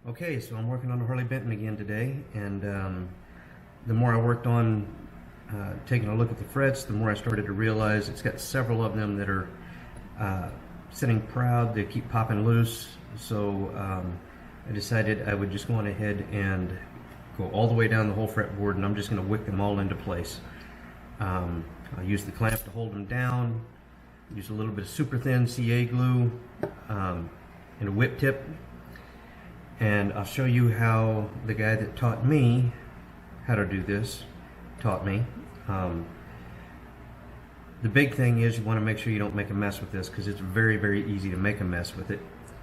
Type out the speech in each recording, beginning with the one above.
Okay, so I'm working on the Harley Benton again today, and the more I worked on taking a look at the frets, the more I started to realize it's got several of them that are sitting proud. They keep popping loose, so I decided I would just go on ahead and go all the way down the whole fretboard, and I'm just going to wick them all into place. I'll use the clamp to hold them down, use a little bit of super thin CA glue and a whip tip. And I'll show you how the guy that taught me how to do this taught me. The big thing is you want to make sure you don't make a mess with this, because it's very, very easy to make a mess with it.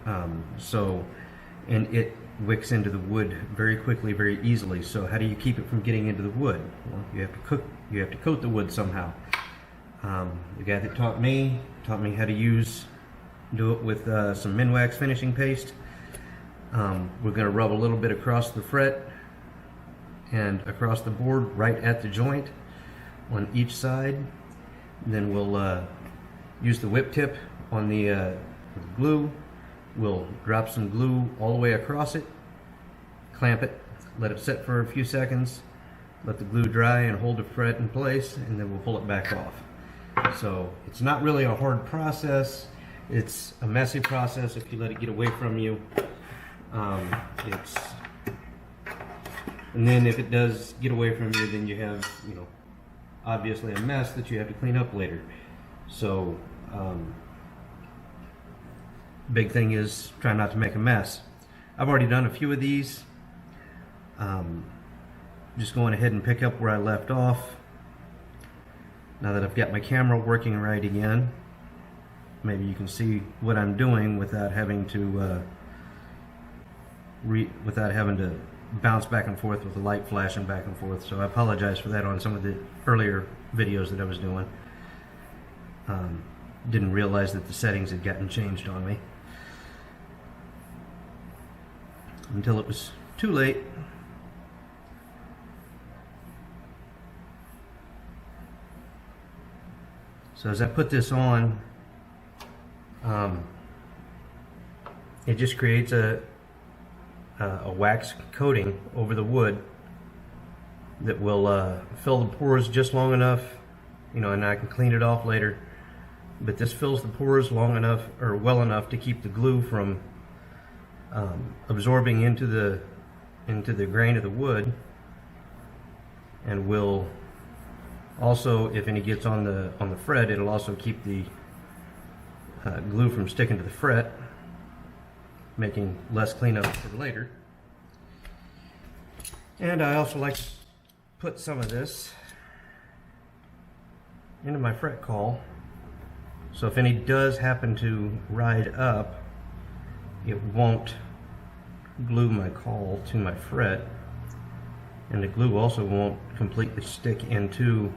And it wicks into the wood very quickly, very easily. So how do you keep it from getting into the wood? Well, you have to coat the wood somehow. The guy that taught me how to do it with some Minwax finishing paste. We're going to rub a little bit across the fret and across the board right at the joint on each side. Then we'll use the whip tip on the glue. We'll drop some glue all the way across it, clamp it, let it sit for a few seconds, let the glue dry and hold the fret in place, and then we'll pull it back off. So it's not really a hard process. It's a messy process if you let it get away from you. And then if it does get away from you, then you have, obviously a mess that you have to clean up later. So big thing is try not to make a mess. I've already done a few of these. Just going ahead and pick up where I left off. Now that I've got my camera working right again, maybe you can see what I'm doing without having to bounce back and forth with the light flashing back and forth. So I apologize for that on some of the earlier videos that I was doing. Didn't realize that the settings had gotten changed on me until it was too late. So as I put this on, it just creates a wax coating over the wood that will fill the pores just long enough, and I can clean it off later. But this fills the pores long enough, or well enough, to keep the glue from absorbing into the grain of the wood, and will also, if any gets on the fret, it'll also keep the glue from sticking to the fret, making less cleanup for later. And I also like to put some of this into my fret caul, so if any does happen to ride up, it won't glue my caul to my fret, and the glue also won't completely stick into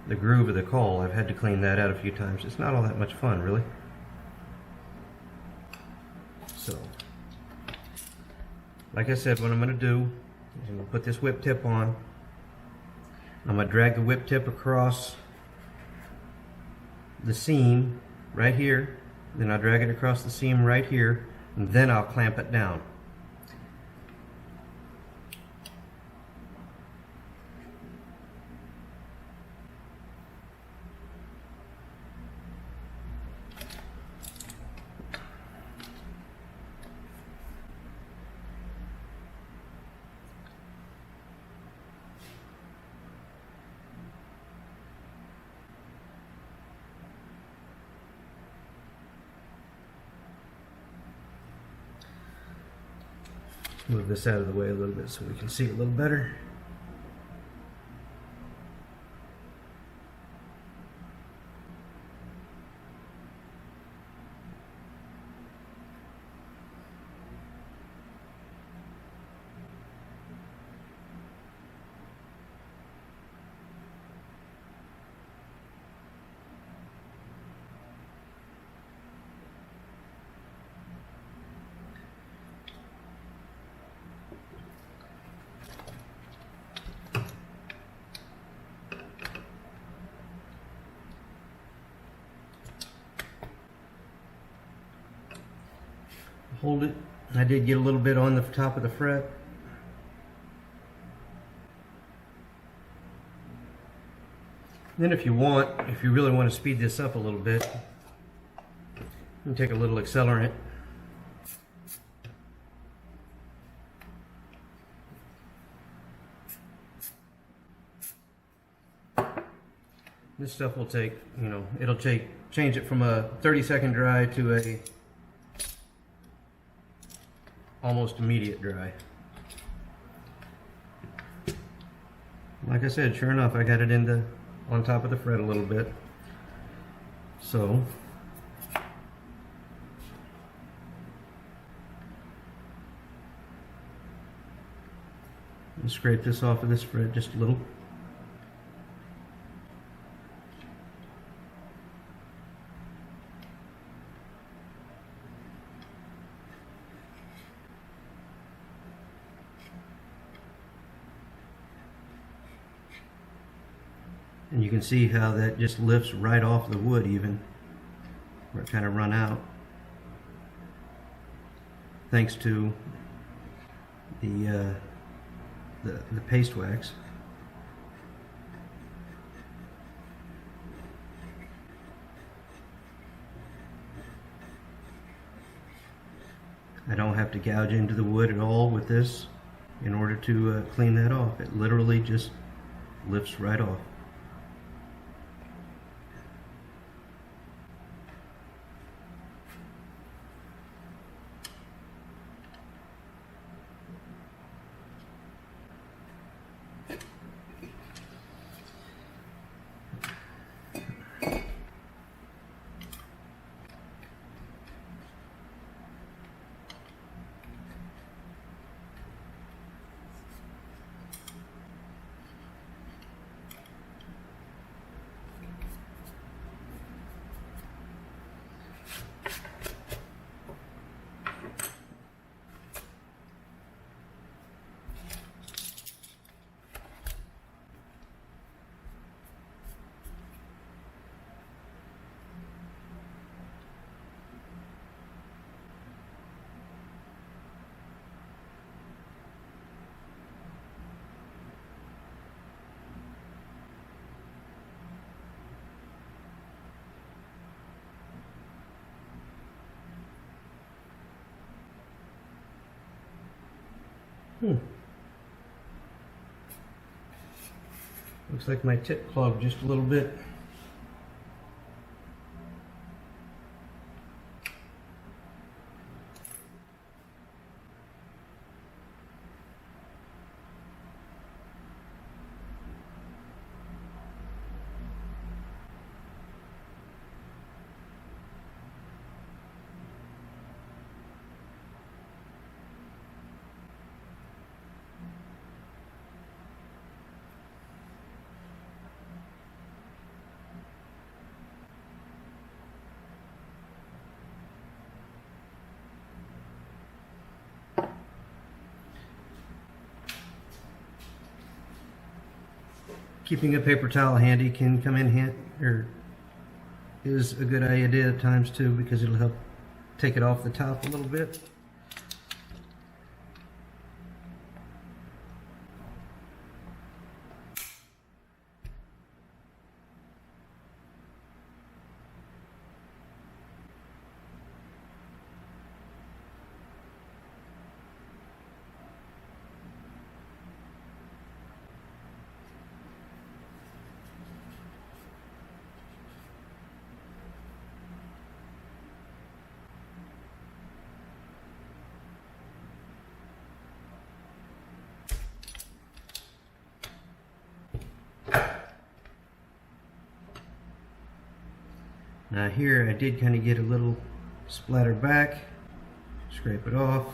the groove of the caul. I've had to clean that out a few times. It's not all that much fun, really. So, like I said, what I'm going to do is I'm going to put this whip tip on. I'm going to drag the whip tip across the seam right here. Then I'll drag it across the seam right here, and then I'll clamp it down. Move this out of the way a little bit so we can see a little better. Hold it I did get a little bit on the top of the fret. Then if you really want to speed this up a little bit, you can take a little accelerant. This stuff will take, it'll change it from a 30-second dry to a almost immediate dry. Like I said, sure enough, I got it on top of the fret a little bit. So I'll scrape this off of this fret just a little. And you can see how that just lifts right off the wood even, where it kind of run out, thanks to the paste wax. I don't have to gouge into the wood at all with this in order to clean that off. It literally just lifts right off. Looks like my tip clogged just a little bit. Keeping a paper towel handy can come in is a good idea at times too, because it'll help take it off the top a little bit. Now here I did kind of get a little splatter back, scrape it off.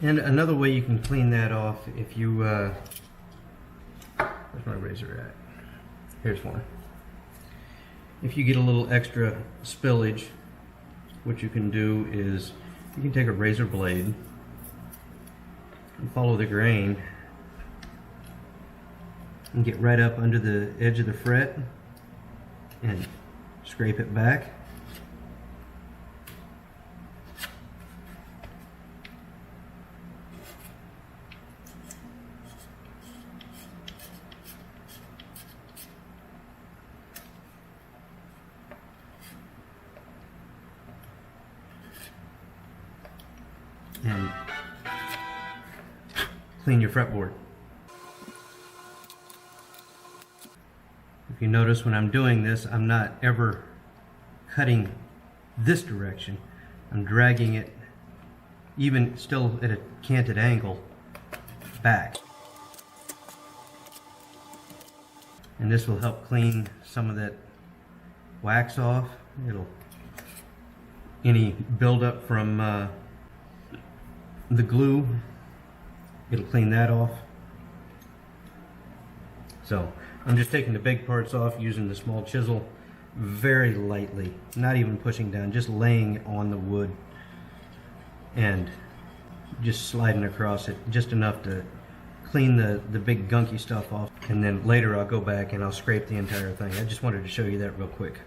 And another way you can clean that off, if you, where's my razor at? Here's one. If you get a little extra spillage, what you can do is you can take a razor blade and follow the grain and get right up under the edge of the fret and scrape it back. And clean your fretboard. If you notice when I'm doing this, I'm not ever cutting this direction. I'm dragging it, even still at a canted angle, back. And this will help clean some of that wax off. Any buildup from the glue, it'll clean that off. So I'm just taking the big parts off using the small chisel very lightly, not even pushing down, just laying on the wood and just sliding across it just enough to clean the big gunky stuff off. And then later I'll go back and I'll scrape the entire thing. I just wanted to show you that real quick.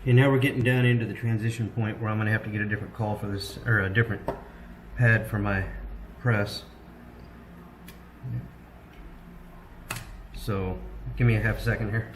Okay, now we're getting down into the transition point where I'm going to have to get a different call for this, or a different pad for my press. So give me a half a second here.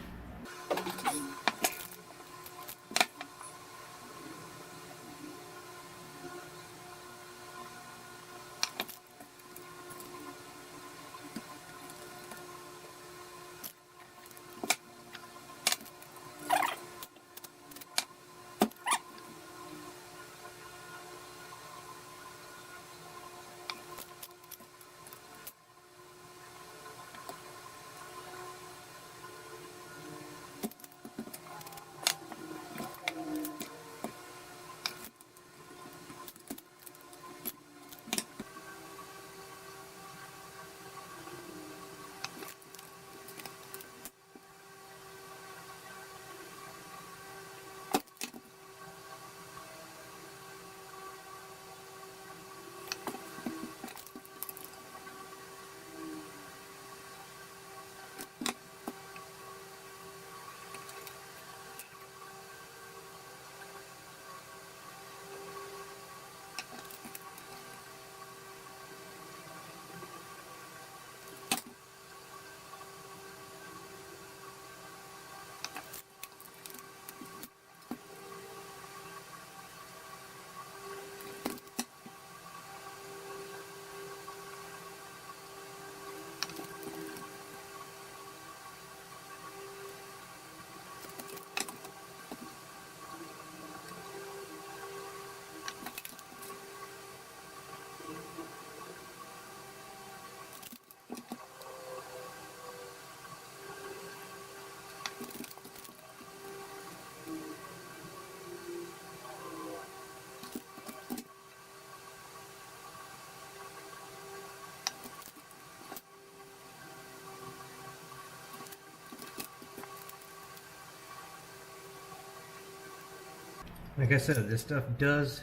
Like I said, this stuff does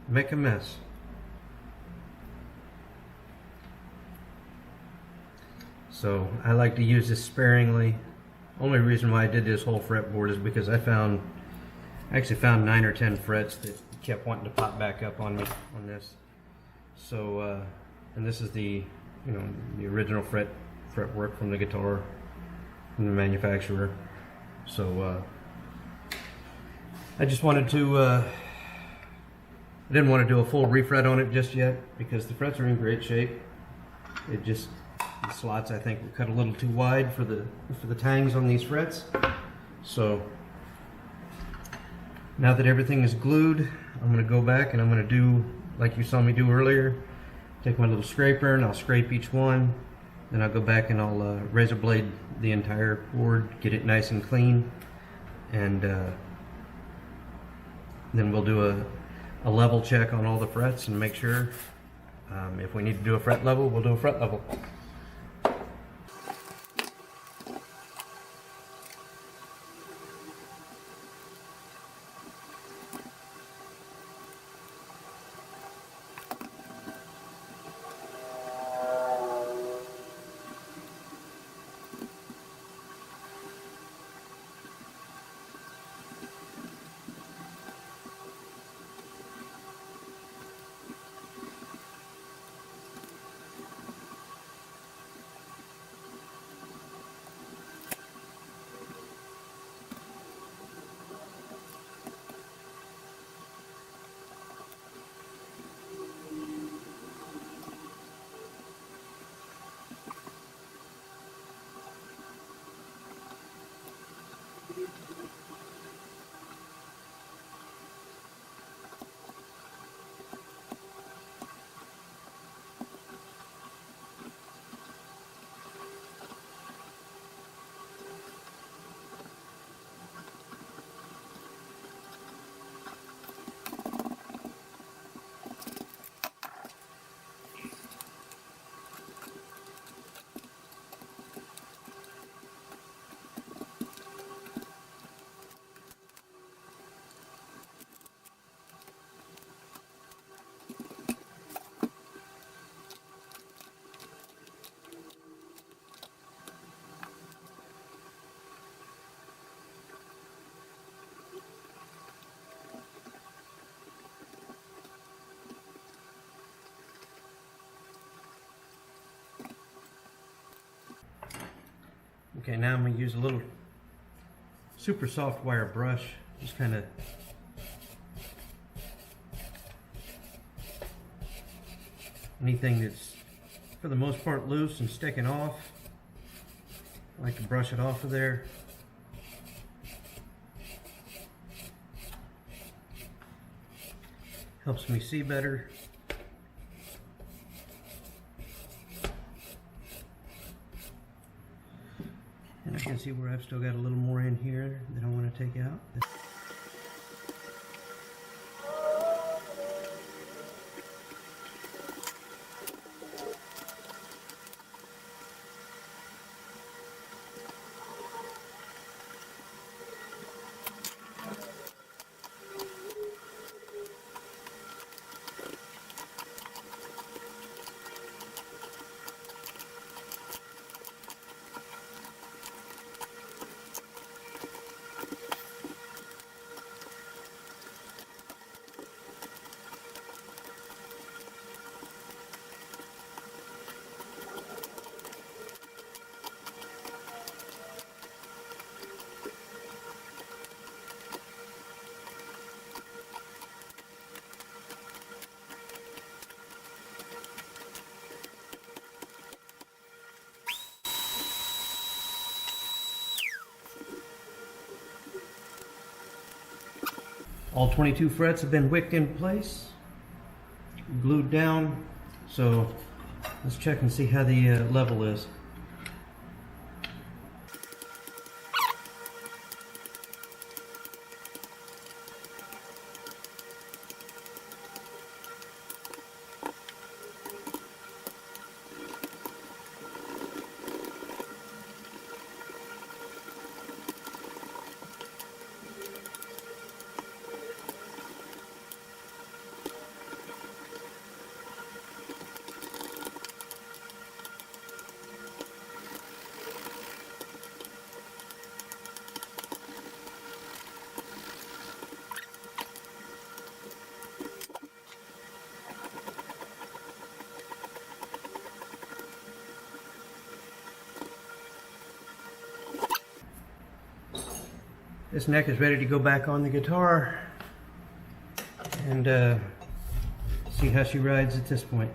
make a mess. So I like to use this sparingly. Only reason why I did this whole fretboard is because I actually found 9 or 10 frets that kept wanting to pop back up on me on this. So and this is the the original fretwork from the guitar from the manufacturer. So I just wanted to I didn't want to do a full refret on it just yet because the frets are in great shape. It just, the slots I think were cut a little too wide for the tangs on these frets. So now that everything is glued, I'm going to go back and I'm going to do like you saw me do earlier. Take my little scraper and I'll scrape each one. Then I'll go back and I'll razor blade the entire board, get it nice and clean, and then we'll do a level check on all the frets and make sure if we need to do a fret level, we'll do a fret level. Okay, now I'm going to use a little super soft wire brush, just kind of anything that's for the most part loose and sticking off. I like to brush it off of there. Helps me see better. And I can see where I've still got a little more in here that I want to take out. All 22 frets have been wicked in place, glued down, so let's check and see how the level is. This neck is ready to go back on the guitar and see how she rides at this point.